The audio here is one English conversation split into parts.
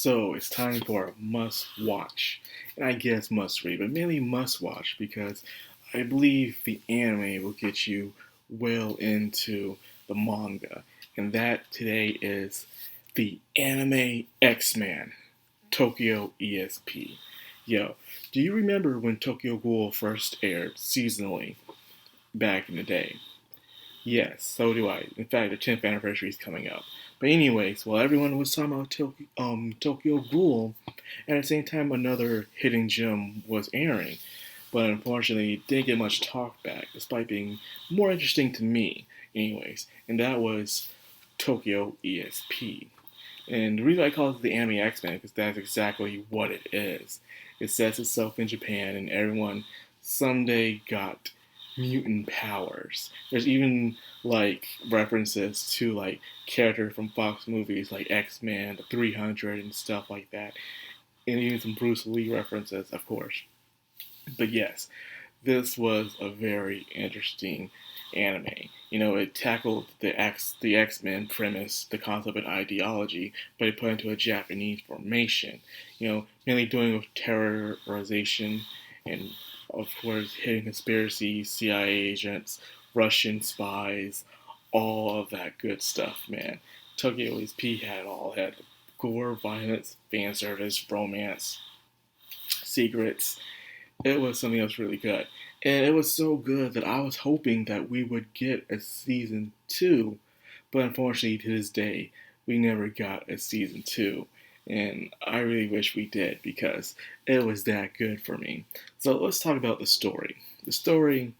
So it's time for a must watch, and I guess must read, but mainly must watch because I believe the anime will get you well into the manga, and that today is the anime X-Men Tokyo ESP. Yo, do you remember when Tokyo Ghoul first aired seasonally back in the day? Yes, so do I. In fact, the 10th anniversary is coming up. But anyways, while everyone was talking about Tokyo Ghoul, at the same time another hidden gem was airing. But unfortunately, it didn't get much talk back, despite being more interesting to me, anyways. And that was Tokyo ESP. And the reason I call it the anime X-Men is because that's exactly what it is. It sets itself in Japan, and everyone someday got mutant powers. There's even like references to like characters from Fox movies like X-Men, the 300, and stuff like that, and even some Bruce Lee references, of course. But yes, this was a very interesting anime. It tackled the X Men premise, the concept and ideology, but it put into a Japanese formation. Mainly doing with terrorization and of course hidden conspiracies, CIA agents, Russian spies, all of that good stuff, man. Tokyo SP had it all. It had gore, violence, fan service, romance, secrets. It was something else really good. And it was so good that I was hoping that we would get a season two, but unfortunately, to this day, we never got a season two. And I really wish we did because it was that good for me. So let's talk about the story. The story,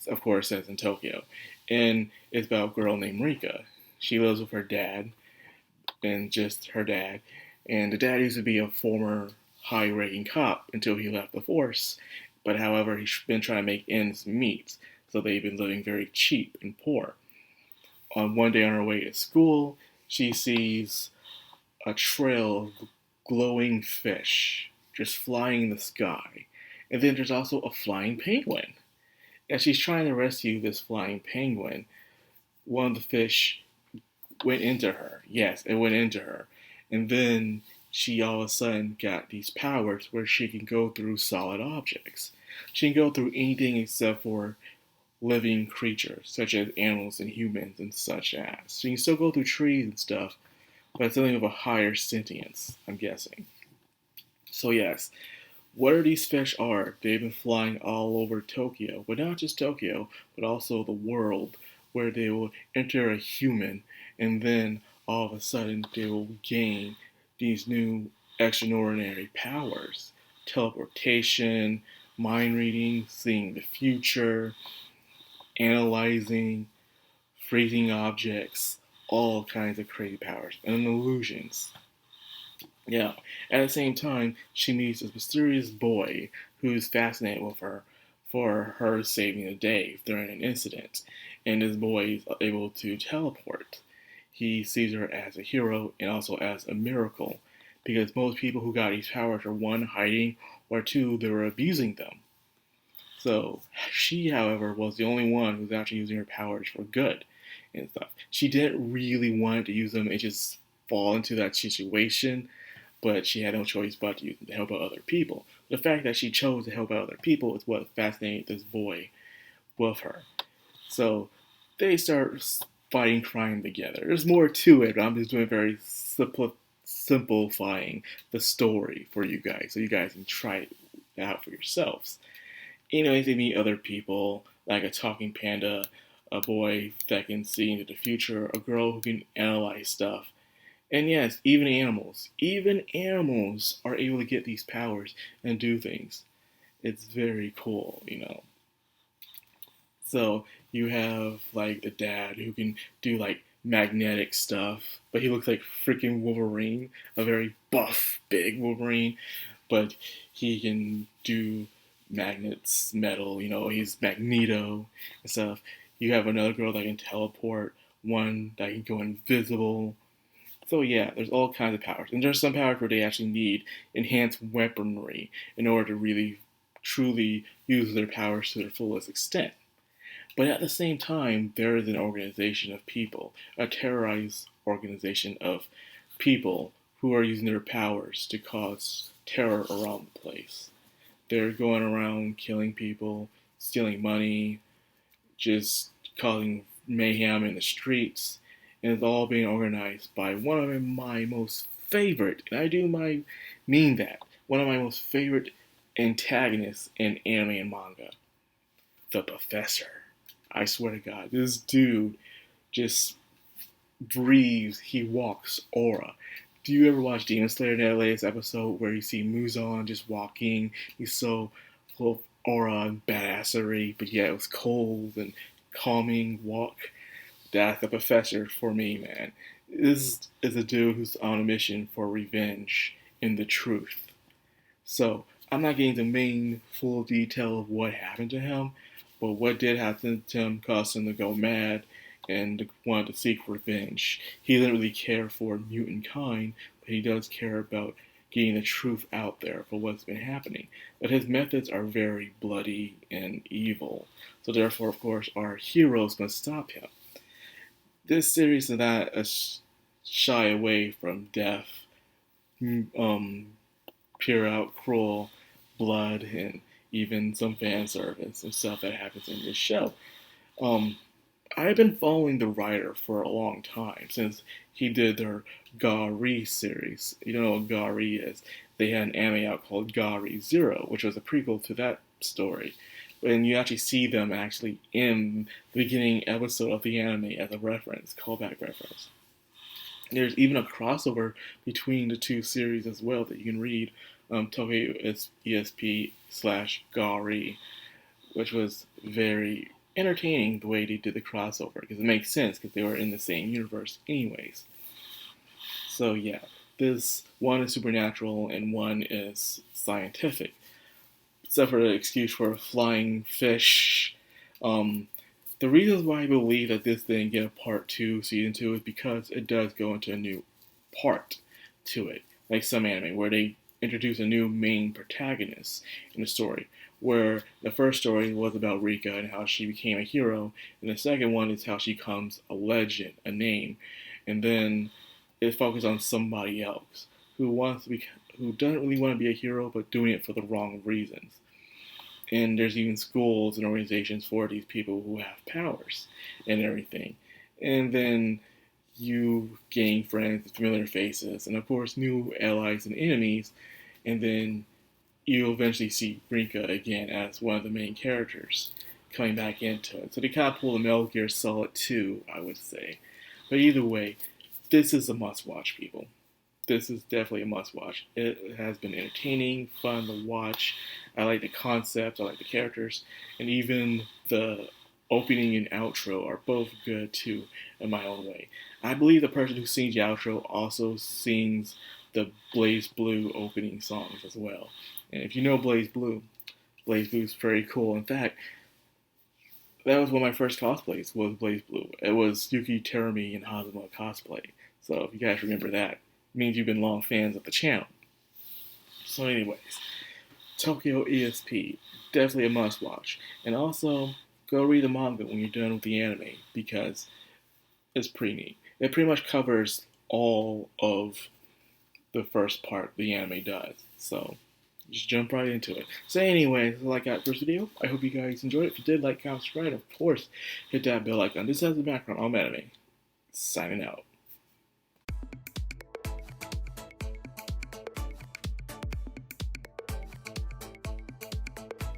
of course, says in Tokyo, and it's about a girl named Rika. She lives with her dad, and just her dad. And the dad used to be a former high ranking cop until he left the force. But however, he's been trying to make ends meet, so they've been living very cheap and poor. On one day on her way to school, she sees a trail of glowing fish just flying in the sky. And then there's also a flying penguin. As she's trying to rescue this flying penguin, one of the fish went into her. Yes, it went into her. And then she all of a sudden got these powers where she can go through solid objects. She can go through anything except for living creatures, such as animals and humans and such as. She can still go through trees and stuff, but it's something of a higher sentience, I'm guessing. So yes, what are these fish are? They've been flying all over Tokyo, but not just Tokyo, but also the world, where they will enter a human, and then all of a sudden they will gain these new extraordinary powers: teleportation, mind reading, seeing the future, analyzing, freezing objects, all kinds of crazy powers, and illusions. Yeah. At the same time, she meets this mysterious boy who's fascinated with her for her saving the day during an incident. And this boy is able to teleport. He sees her as a hero and also as a miracle because most people who got these powers are one, hiding, or two, they were abusing them. So she, however, was the only one who's actually using her powers for good and stuff. She didn't really want to use them and just fall into that situation, but she had no choice but to use them to help out other people. The fact that she chose to help out other people is what fascinated this boy with her. So they start fighting crime together. There's more to it, but I'm just doing very simplifying the story for you guys so you guys can try it out for yourselves. They meet other people, like a talking panda, a boy that can see into the future, a girl who can analyze stuff. And yes, even animals. Even animals are able to get these powers and do things. It's very cool. So you have like the dad who can do like magnetic stuff, but he looks like freaking Wolverine, a very buff, big Wolverine, but he can do magnets, metal, he's Magneto and stuff. You have another girl that can teleport, one that can go invisible. So yeah, there's all kinds of powers. And there's some powers where they actually need enhanced weaponry in order to really truly use their powers to their fullest extent. But at the same time, there is an organization of people, a terrorized organization of people who are using their powers to cause terror around the place. They're going around killing people, stealing money, just causing mayhem in the streets, and it's all being organized by one of my most favorite, and I do mean that, one of my most favorite antagonists in anime and manga, the Professor. I swear to God, this dude just breathes, he walks aura. Do you ever watch Demon Slayer in that latest episode where you see Muzan just walking? He's so full of aura and badassery, but yeah, it was cold and calming walk. That's the Professor for me, man. This is a dude who's on a mission for revenge and the truth. So, I'm not getting the main full detail of what happened to him, but what did happen to him caused him to go mad and wanted to seek revenge. He doesn't really care for mutant kind, but he does care about getting the truth out there for what's been happening. But his methods are very bloody and evil, so therefore, of course, our heroes must stop him. This series is not a shy away from death, pure out cruel blood, and even some fan service and stuff that happens in this show. Um, I've been following the writer for a long time, since he did their Gari series. You know what Gari is? They had an anime out called Gari Zero, which was a prequel to that story. And you actually see them actually in the beginning episode of the anime as a reference, callback reference. There's even a crossover between the two series as well that you can read. Tokyo ESP/Gari, which was very entertaining the way they did the crossover, because it makes sense because they were in the same universe anyways. So yeah, this one is supernatural and one is scientific. Except for the excuse for flying fish. The reasons why I believe that this didn't get a part 2, season 2, is because it does go into a new part to it. Like some anime, where they introduce a new main protagonist in the story. Where the first story was about Rika and how she became a hero, and the second one is how she becomes a legend, a name. And then it focuses on somebody else who doesn't really want to be a hero, but doing it for the wrong reasons. And there's even schools and organizations for these people who have powers and everything. And then you gain friends, familiar faces, and of course new allies and enemies. And then you'll eventually see Rinka again as one of the main characters coming back into it. So they kind of pull the Metal Gear Solid 2, I would say. But either way, this is a must-watch, people. This is definitely a must-watch. It has been entertaining, fun to watch. I like the concept, I like the characters, and even the opening and outro are both good too, in my own way. I believe the person who sings the outro also sings the Blaze Blue opening songs as well. And if you know Blaze Blue is very cool. In fact, that was one of my first cosplays, was Blaze Blue. It was Yuki Terumi and Hazuma cosplay. So if you guys remember that, it means you've been long fans of the channel. So anyways, Tokyo ESP, definitely a must watch. And also, go read the manga when you're done with the anime, because it's pretty neat. It pretty much covers all of the first part the anime does. So just jump right into it. So anyways, like that first video. I hope you guys enjoyed it. If you did, like, comment, subscribe, of course, hit that bell icon. This has the background on anime. Signing out.